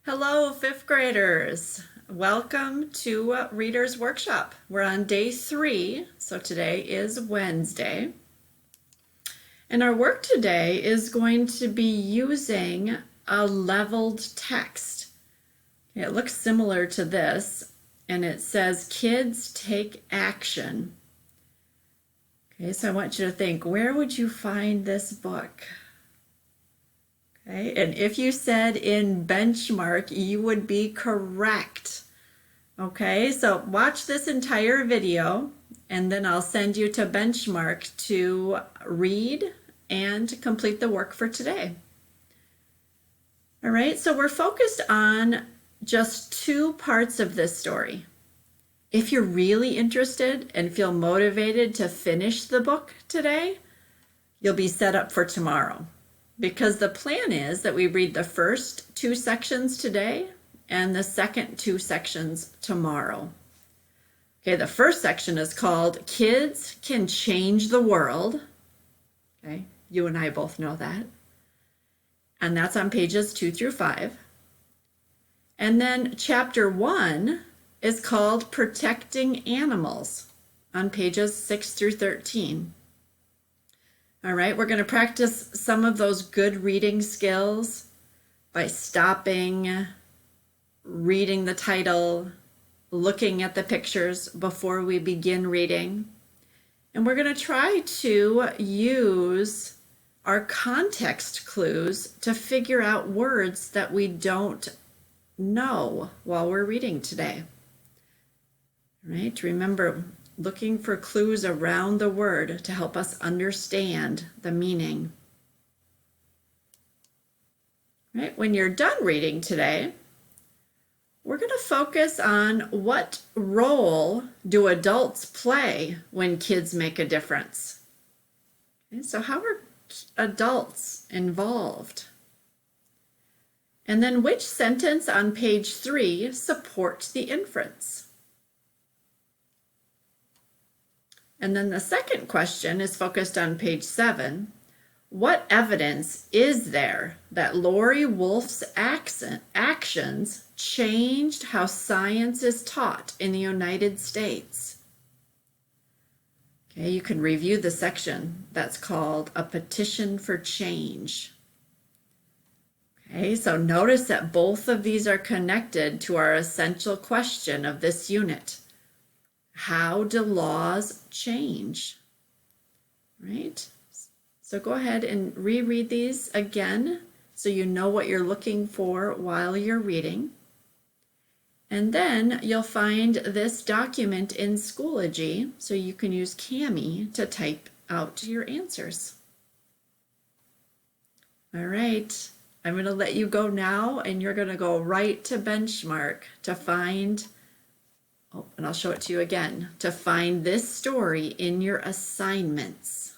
Hello, fifth graders. Welcome to Reader's Workshop. We're on day 3, so today is Wednesday. And our work today is going to be using a leveled text. It looks similar to this, and it says, "Kids take action." Okay, so I want you to think, where would you find this book? Okay, and if you said in Benchmark, you would be correct. Okay, so watch this entire video and then I'll send you to Benchmark to read and complete the work for today. All right, so we're focused on just 2 parts of this story. If you're really interested and feel motivated to finish the book today, you'll be set up for tomorrow. Because the plan is that we read the first 2 sections today and the second 2 sections tomorrow. Okay, the first section is called "Kids Can Change the World." Okay, you and I both know that. And that's on pages 2 through 5. And then chapter 1 is called "Protecting Animals" on pages 6 through 13. All right, we're going to practice some of those good reading skills by stopping, reading the title, looking at the pictures before we begin reading. And we're going to try to use our context clues to figure out words that we don't know while we're reading today. All right, remember, looking for clues around the word to help us understand the meaning. Right? When you're done reading today, we're going to focus on what role do adults play when kids make a difference. Okay, so how are adults involved? And then which sentence on page 3 supports the inference? And then the second question is focused on page 7. What evidence is there that Lori Wolf's actions changed how science is taught in the United States? Okay, you can review the section that's called "A Petition for Change." Okay, so notice that both of these are connected to our essential question of this unit. How do laws change? Right? So go ahead and reread these again so you know what you're looking for while you're reading. And then you'll find this document in Schoology so you can use Kami to type out your answers. All right, I'm going to let you go now and you're going to go right to Benchmark to find, and I'll show it to you again, to find this story in your assignments.